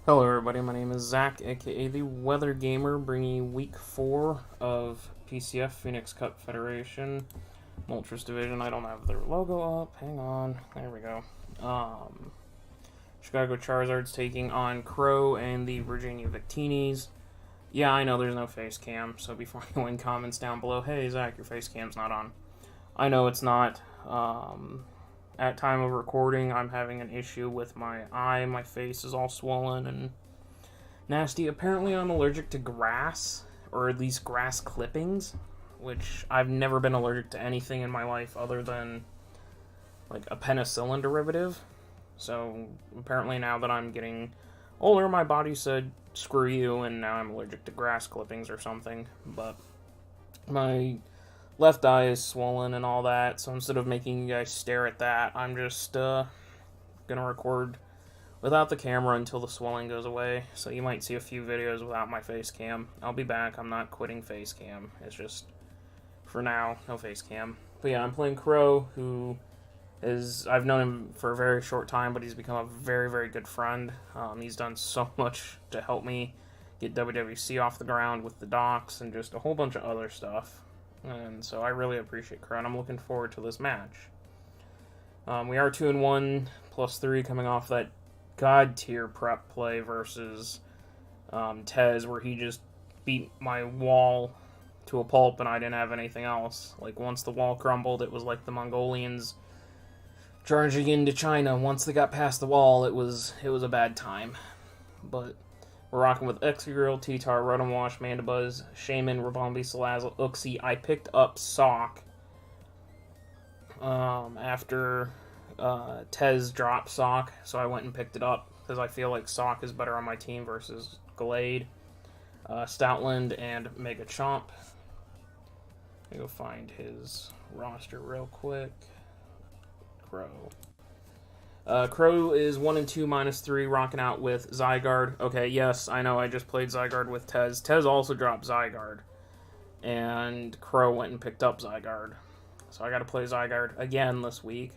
Hello everybody, my name is Zach, aka the Weather Gamer, bringing you week 4 of PCF, Phoenix Cup Federation, Moltres Division. I don't have their logo up, hang on, there we go. Chicago Charizards taking on Crow and the Virginia Victinis. Yeah, I know there's no face cam, so before you in comments down below, hey Zach, your face cam's not on. I know it's not. At time of recording, I'm having an issue with my eye. My face is all swollen and nasty. Apparently, I'm allergic to grass, or at least grass clippings, which I've never been allergic to anything in my life other than like a penicillin derivative. So apparently, now that I'm getting older, my body said screw you, and now I'm allergic to grass clippings or something. But my left eye is swollen and all that, so instead of making you guys stare at that, I'm just gonna record without the camera until the swelling goes away. So you might see a few videos without my face cam. I'll be back. I'm not quitting face cam. It's just for now, no face cam. But yeah, I'm playing Crow, who is, I've known him for a very short time, but he's become a very, very good friend. He's done so much to help me get WWC off the ground with the docs and just a whole bunch of other stuff. And so I really appreciate Crow, and I'm looking forward to this match. We are 2-1 +3 coming off that god tier prep play versus Tez, where he just beat my wall to a pulp and I didn't have anything else. Like, once the wall crumbled, it was like the Mongolians charging into China. Once they got past the wall, it was a bad time. But we're rocking with Excadrill, T-Tar, Rotom Wash, Mandibuzz, Shaman, Rabombi, Salazzle, Uxie. I picked up Sock after Tez dropped Sock, so I went and picked it up because I feel like Sock is better on my team versus Gallade, Stoutland, and Mega Chomp. Let me go find his roster real quick. Crow. Crow is 1-2 -3, rocking out with Zygarde. Okay, yes, I know I just played Zygarde with Tez. Tez also dropped Zygarde, and Crow went and picked up Zygarde. So I gotta play Zygarde again this week.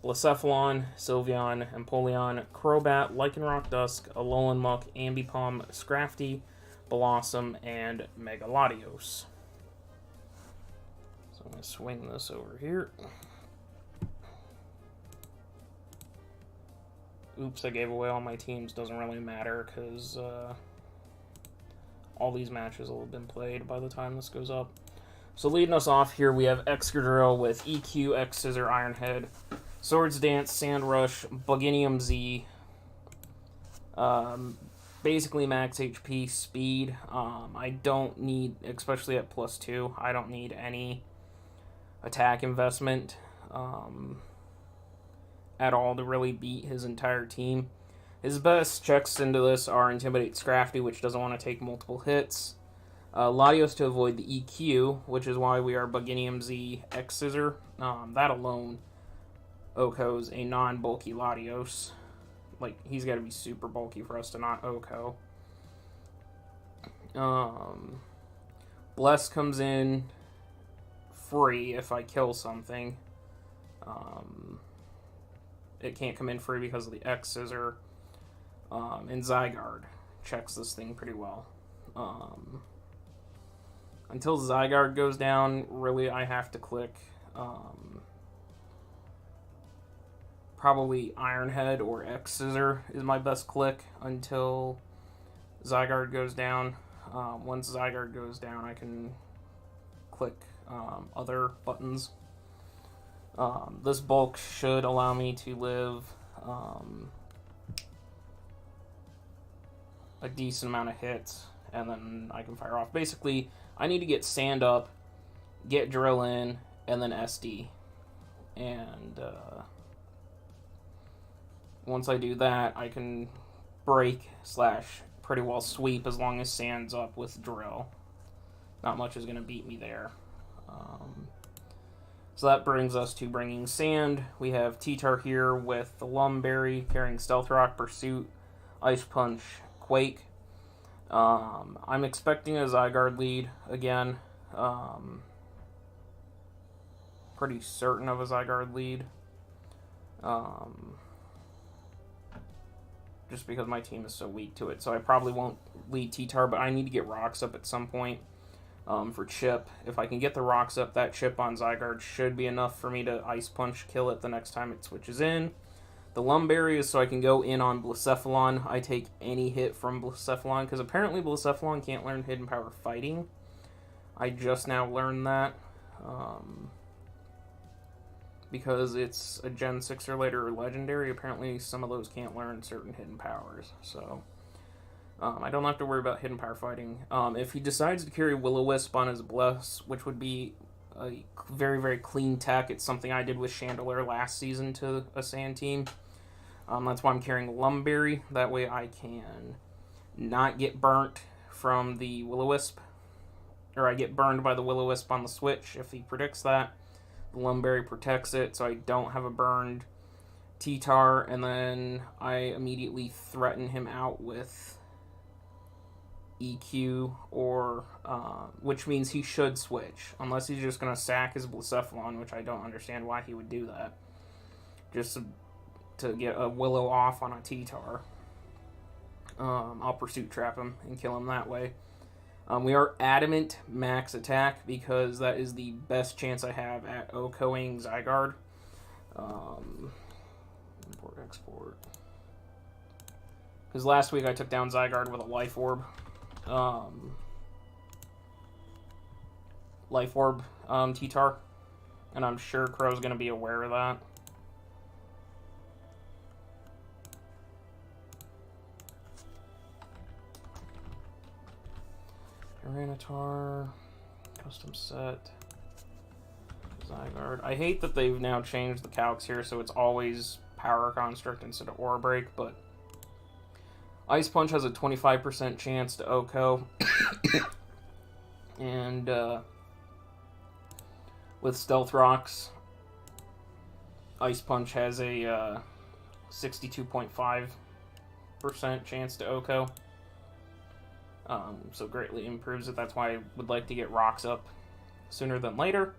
Blacephalon, Sylveon, Empoleon, Crobat, Lycanroc Dusk, Alolan Muck, Ambipom, Scrafty, Blossom, and Megalodios. So I'm going to swing this over here. Oops, I gave away all my teams. Doesn't really matter because all these matches will have been played by the time this goes up. So leading us off here, we have Excadrill with EQ, X-Scissor, Iron Head, Swords Dance, Sand Rush, Buginium Z, basically max HP, speed. I don't need, especially at +2, I don't need any attack investment at all to really beat his entire team. His best checks into this are Intimidate Scrafty, which doesn't want to take multiple hits, Latios to avoid the EQ, which is why we are Buginium Z X-Scissor. That alone OHKO's a non-bulky Latios. Like, he's got to be super bulky for us to not OHKO. Bless comes in free if I kill something. It can't come in free because of the X-Scissor. And Zygarde checks this thing pretty well. Until Zygarde goes down, really I have to click probably Iron Head or X-Scissor is my best click until Zygarde goes down. Once Zygarde goes down, I can click other buttons. This bulk should allow me to live a decent amount of hits, and then I can fire off. Basically, I need to get Sand up, get Drill in, and then SD. And once I do that, I can break / pretty well sweep as long as Sand's up with Drill. Not much is going to beat me there. So that brings us to bringing Sand. We have T-Tar here with the Lumberry, carrying Stealth Rock, Pursuit, Ice Punch, Quake. I'm expecting a Zygarde lead again. Pretty certain of a Zygarde lead. just because my team is so weak to it. So I probably won't lead T-Tar, but I need to get rocks up at some point for Chip. If I can get the rocks up, that Chip on Zygarde should be enough for me to Ice Punch kill it the next time it switches in. The Lumberry is so I can go in on Blacephalon. I take any hit from Blacephalon, because apparently Blacephalon can't learn Hidden Power Fighting. I just now learned that. Because it's a Gen 6 or later Legendary, apparently some of those can't learn certain hidden powers. So, I don't have to worry about Hidden Power Fighting. If he decides to carry Will-O-Wisp on his Bless, which would be a very, very clean tech, it's something I did with Chandelure last season to a Sand team. That's why I'm carrying Lumberry. That way I can not get burnt from the Will-O-Wisp. Or I get burned by the Will-O-Wisp on the switch if he predicts that. The Lumberry protects it, so I don't have a burned T-Tar. And then I immediately threaten him out with EQ, or which means he should switch. Unless he's just going to sack his Blacephalon, which I don't understand why he would do that. Just to get a Willow off on a T-Tar. I'll Pursuit Trap him and kill him that way. We are adamant max attack because that is the best chance I have at OHKOing Zygarde. Import, export. Because last week I took down Zygarde with a Life Orb. Life Orb T-Tar. And I'm sure Crow's going to be aware of that. Tyranitar, custom set, Zygarde. I hate that they've now changed the calcs here, so it's always Power Construct instead of Aura Break, but Ice Punch has a 25% chance to OHKO, and with Stealth Rocks, Ice Punch has a 62.5% chance to OHKO. So greatly improves it. That's why I would like to get rocks up sooner than later.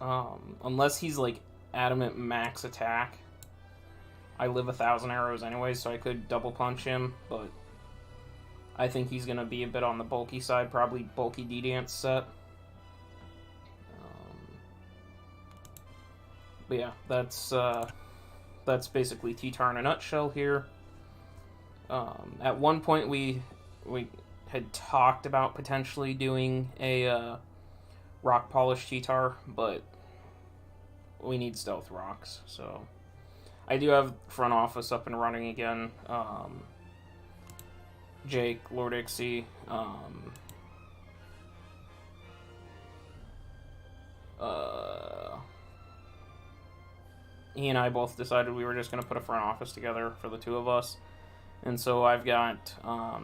Unless he's like adamant max attack. I live 1,000 arrows anyway, so I could double punch him, but I think he's going to be a bit on the bulky side, probably bulky D-Dance set. But yeah, that's basically T-Tar in a nutshell here. At one point we had talked about potentially doing a rock polish T-Tar, but we need stealth rocks. So I do have front office up and running again. Jake, Lord Ixie, he and I both decided we were just going to put a front office together for the two of us. And so I've got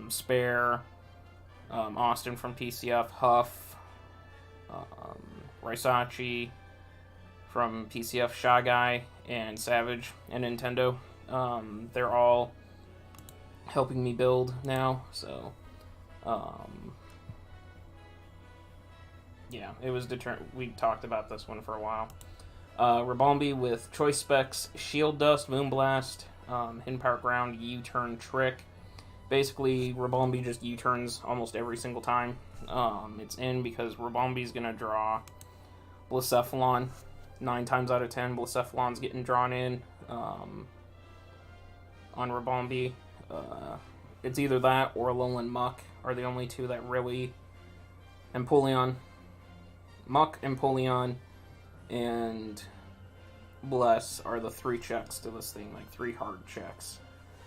Spare, Austin from PCF, Huff, Raisachi from PCF, Shy Guy, and Savage, and Nintendo. They're all helping me build now, so yeah, it was we talked about this one for a while. Rabombi with Choice Specs, Shield Dust, Moonblast, Hidden Power Ground, U-Turn Trick. Basically, Rabombi just U-turns almost every single time it's in, because Rabombi's going to draw Blacephalon. 9 times out of 10, Blacephalon's getting drawn in on Rabombi. It's either that or Alolan Muck are the only two that really... Empoleon. Muck, Empoleon, and Bless are the 3 checks to this thing, like 3 hard checks.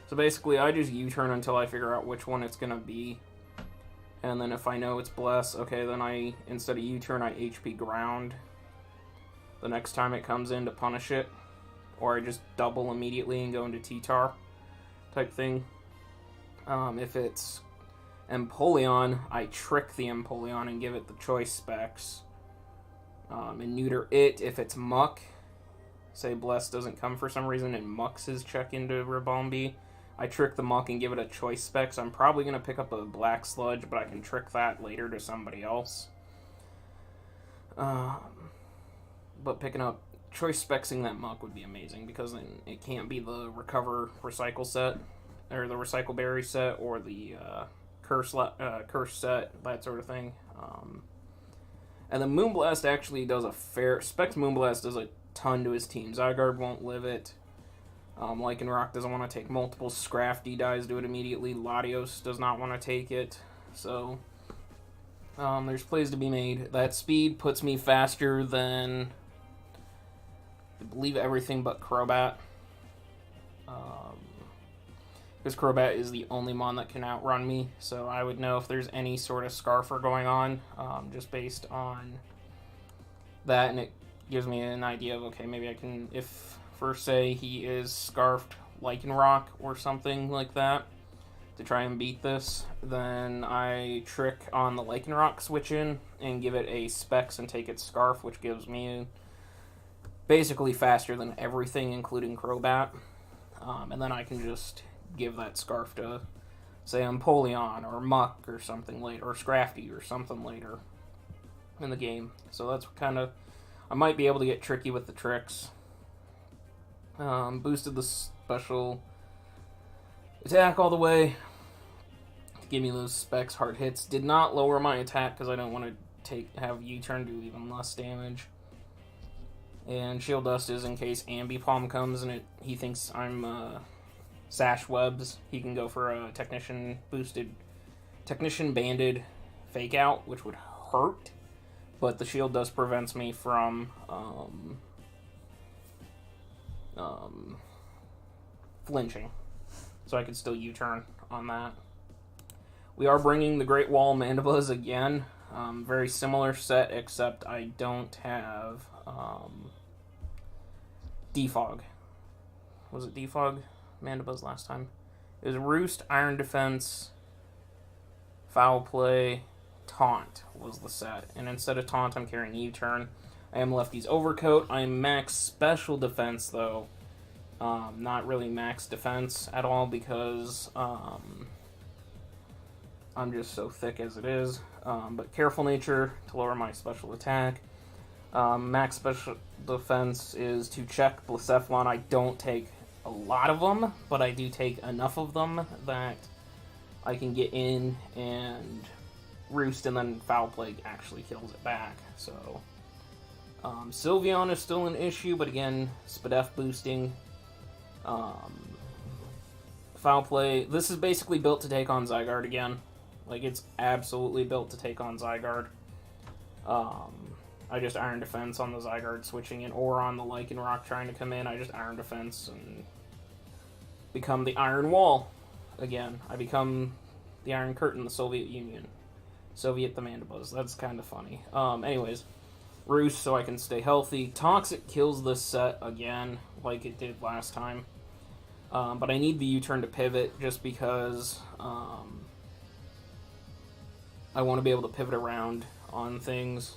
So basically, I just U-turn until I figure out which one it's going to be. And then if I know it's Bless, okay, then I, instead of U-turn, I HP Ground the next time it comes in to punish it. Or I just double immediately and go into T-Tar type thing. If it's Empoleon, I trick the Empoleon and give it the Choice Specs. And neuter it if it's Muck. Say Bless doesn't come for some reason and Mucks his check into Rabombi. I trick the Muck and give it a Choice Specs. I'm probably going to pick up a Black Sludge, but I can trick that later to somebody else. But picking up Choice Specsing that Muck would be amazing, because then it can't be the Recover Recycle set. or the Recycle Berry set, or the Curse set, that sort of thing. And then Moonblast actually does a fair... Specs Moonblast does a ton to his team. Zygarde won't live it. Lycanroc doesn't want to take multiple. Scrafty dies to it immediately. Latios does not want to take it. So, there's plays to be made. That speed puts me faster than, I believe, everything but Crobat. Because Crobat is the only mon that can outrun me, so I would know if there's any sort of Scarfer going on, just based on that, and it gives me an idea of, okay, maybe I can, if, for say, he is Scarfed Lycanroc or something like that, to try and beat this, then I trick on the Lycanroc switch in, and give it a Specs and take its Scarf, which gives me basically faster than everything, including Crobat, and then I can just give that Scarf to, say, Empoleon or Muck or something later, or Scrafty or something later in the game. So that's kind of, I might be able to get tricky with the tricks. Boosted the special attack all the way to give me those Specs hard hits. Did not lower my attack because I don't want to have U-turn do even less damage. And Shield Dust is in case Ambipom comes and he thinks I'm Sash Webs. He can go for a Technician banded Fake Out, which would hurt, but the Shield Dust prevents me from flinching, so I could still U-turn on that. We are bringing the Great Wall Mandibuzz again. Very similar set, except I don't have Defog. Was it Defog Mandibuzz last time? It was Roost, Iron Defense, Foul Play, Taunt was the set. And instead of Taunt, I'm carrying U-turn. I am Lefty's Overcoat. I'm max Special Defense, though. Not really max defense at all because I'm just so thick as it is. But Careful Nature to lower my special attack. Max Special Defense is to check Blacephalon. I don't take a lot of them, but I do take enough of them that I can get in and Roost, and then Foul Play actually kills it back. So Sylveon is still an issue, but again, Spadef boosting. Foul Play. This is basically built to take on Zygarde again. Like, it's absolutely built to take on Zygarde. I just Iron Defense on the Zygarde switching in, or on the Lycanroc trying to come in. I just Iron Defense and become the Iron Wall again. I become the Iron Curtain, the Soviet Union. Soviet the Mandibuzz. That's kind of funny. Anyways, Roost so I can stay healthy. Toxic kills this set again, like it did last time. But I need the U-turn to pivot just because I want to be able to pivot around on things.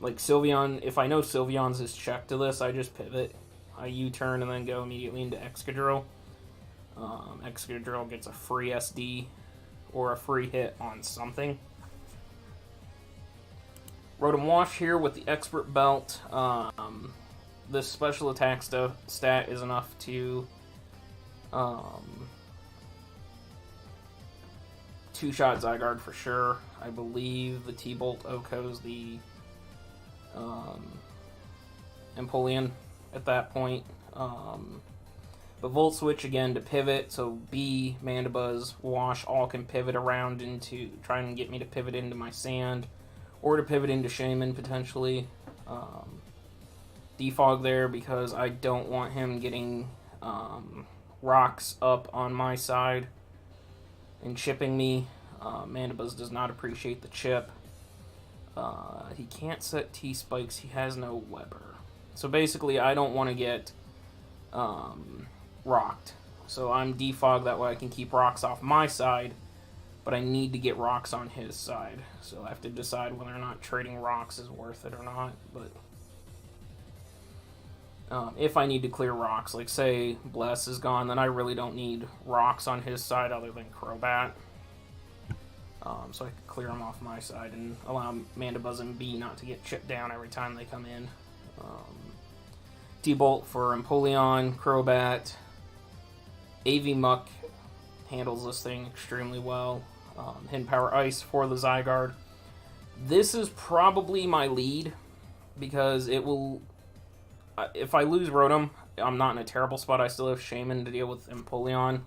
Like Sylveon, if I know Sylveon's is checked to this, I just pivot. I U-turn and then go immediately into Excadrill. Excadrill gets a free SD or a free hit on something. Rotom Wash here with the Expert Belt. This special attack stat is enough to two-shot Zygarde for sure. I believe the T-Bolt OHKO's the Empoleon at that point. But Volt Switch again to pivot, so B, Mandibuzz, Wash all can pivot around into, trying to get me to pivot into my Sand, or to pivot into Shaman potentially. Defog there because I don't want him getting rocks up on my side and chipping me. Mandibuzz does not appreciate the chip. He can't set T-Spikes, he has no Weber. So basically I don't want to get rocked. So I'm defog, that way I can keep rocks off my side, but I need to get rocks on his side. So I have to decide whether or not trading rocks is worth it or not. But if I need to clear rocks, like say Bless is gone, then I really don't need rocks on his side other than Crobat. So I can clear them off my side and allow Mandibuzz and B not to get chipped down every time they come in. T-Bolt for Empoleon, Crobat, AV Muck handles this thing extremely well. Hidden Power Ice for the Zygarde. This is probably my lead, because it will... if I lose Rotom, I'm not in a terrible spot. I still have Shaman to deal with Empoleon.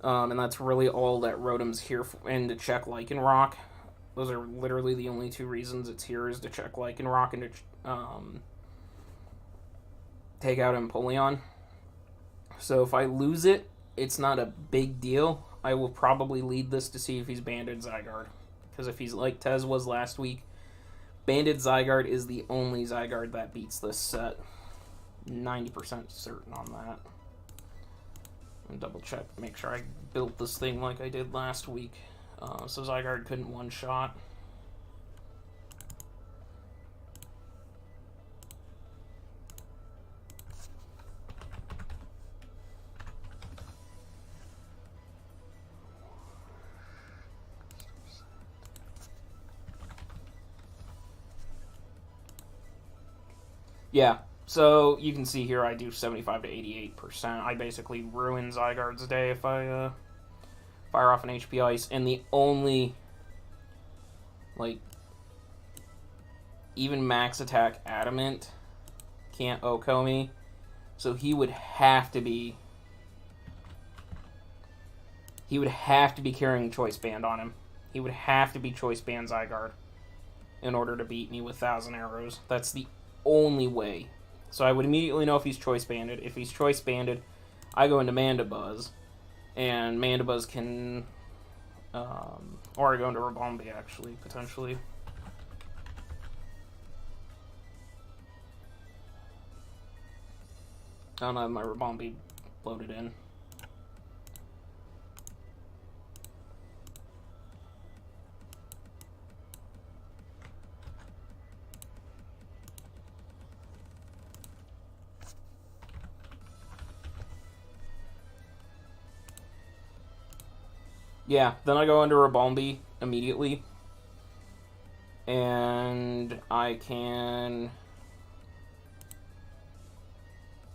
And that's really all that Rotom's here for, and to check Lycanroc. Those are literally the only two reasons it's here, is to check Lycanroc and to take out Empoleon. So if I lose it, it's not a big deal. I will probably lead this to see if he's Banded Zygarde. Because if he's like Tez was last week, Banded Zygarde is the only Zygarde that beats this set. 90% certain on that. And double check, make sure I built this thing like I did last week. So Zygarde couldn't one-shot. Yeah, so you can see here I do 75 to 88%. I basically ruin Zygarde's day if I fire off an HP Ice. And the only, like, even Max Attack Adamant can't OHKO me. So he would have to be carrying Choice Band on him. He would have to be Choice Band Zygarde in order to beat me with 1,000 Arrows. That's the only way. So I would immediately know if he's Choice Banded. If he's Choice Banded, I go into Mandibuzz, and Mandibuzz can, or I go into Rabombi actually, potentially. I don't have my Rabombi loaded in. Yeah, then I go into Rabombi immediately. And I can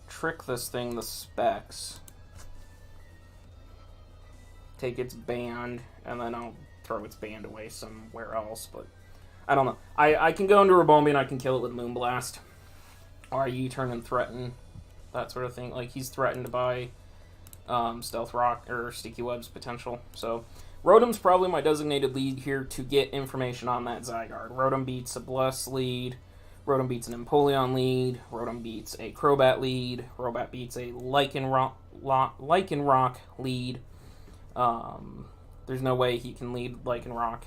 trick this thing, the specs. Take its band, and then I'll throw its band away somewhere else, but I don't know. I can go into Rabombi and I can kill it with Moonblast. Or U-turn and threaten, that sort of thing. Like, he's threatened by Stealth Rock or Sticky Web's potential. So Rotom's probably my designated lead here to get information on that Zygarde. Rotom beats a Bless lead. Rotom beats an Empoleon lead. Rotom beats a Crobat lead. Crobat beats a Lycanroc lead. There's no way he can lead Lycanroc.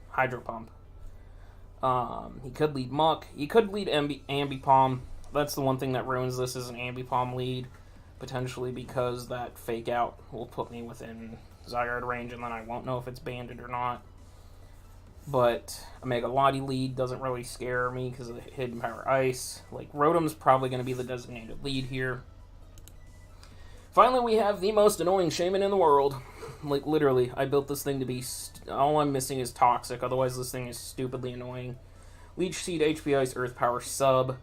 Hydro Pump. He could lead Muck. He could lead Ambipom. That's the one thing that ruins this, is an Ambipom lead. Potentially, because that Fake Out will put me within Zygarde range, and then I won't know if it's banded or not. But a Mega Lottie lead doesn't really scare me because of the Hidden Power Ice. Like, Rotom's probably going to be the designated lead here. Finally, we have the most annoying Shaman in the world. Like, literally, I built this thing to be... all I'm missing is Toxic, otherwise this thing is stupidly annoying. Leech Seed, HP Ice, Earth Power, Sub.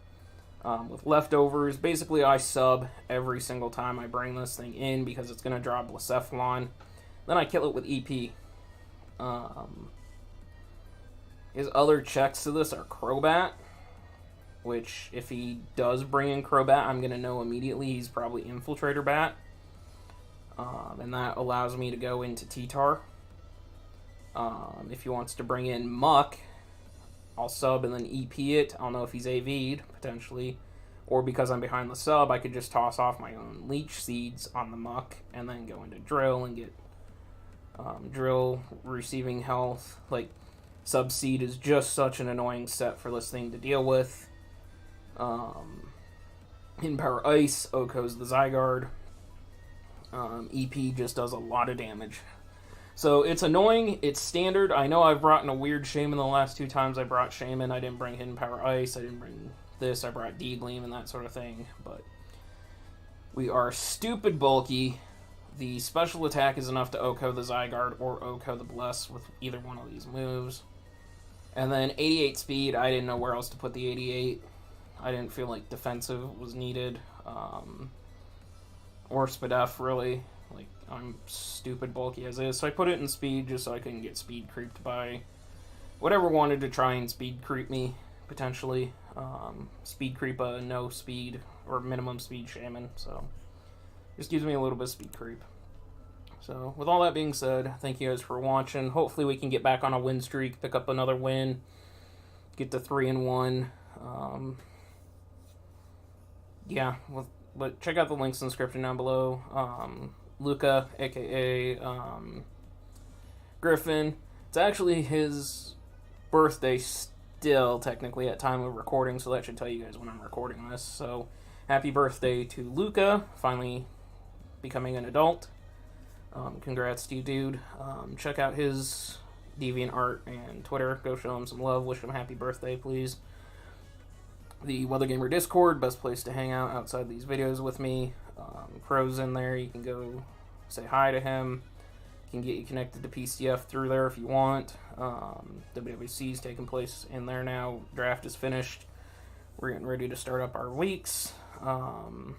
With leftovers, basically I sub every single time I bring this thing in because it's going to draw Blacephalon. Then I kill it with EP. His other checks to this are Crobat, which if he does bring in Crobat, I'm going to know immediately he's probably Infiltrator Bat. And that allows me to go into T-Tar. If he wants to bring in Muck, I'll sub and then EP it. I'll know if he's AV'd, potentially. Or because I'm behind the sub, I could just toss off my own Leech Seeds on the Muck and then go into Drill and get Drill receiving health. Like, Sub-Seed is just such an annoying set for this thing to deal with. Hidden Power Ice, OHKO's the Zygarde. EP just does a lot of damage. So it's annoying, it's standard. I know I've brought in a weird Shaman the last two times I brought Shaman. I didn't bring Hidden Power Ice, I didn't bring this, I brought D-Gleam and that sort of thing. But we are stupid bulky. The special attack is enough to OHKO the Zygarde or OHKO the Bless with either one of these moves. And then 88 speed, I didn't know where else to put the 88. I didn't feel like defensive was needed. Or Spadef, really. I'm stupid bulky as is, so I put it in speed just so I couldn't get speed creeped by whatever wanted to try and speed creep me, potentially. Speed creep a no speed or minimum speed shaman, so just gives me a little bit of speed creep. So, with all that being said, thank you guys for watching. Hopefully we can get back on a win streak, pick up another win, get to 3-1. Yeah, but check out the links in the description down below. Luca, aka Griffin. It's actually his birthday still, technically, at time of recording, so that should tell you guys when I'm recording this. So, happy birthday to Luca, finally becoming an adult. Congrats to you, dude. Check out his DeviantArt and Twitter. Go show him some love. Wish him a happy birthday, please. The Weather Gamer Discord, best place to hang out outside these videos with me. Crow's in there. You can go say hi to him. Can get you connected to PCF through there if you want. WWC is taking place in there now. Draft is finished. We're getting ready to start up our weeks. What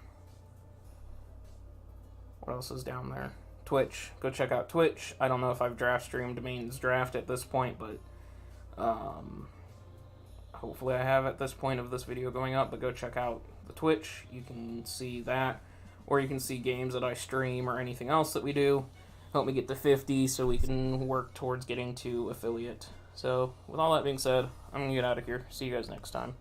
else is down there? Twitch. Go check out Twitch. I don't know if I've draft streamed Main's draft at this point, but hopefully I have at this point of this video going up, but go check out the Twitch. You can see that, or you can see games that I stream or anything else that we do. Help me get to 50 so we can work towards getting to affiliate. So, with all that being said, I'm going to get out of here. See you guys next time.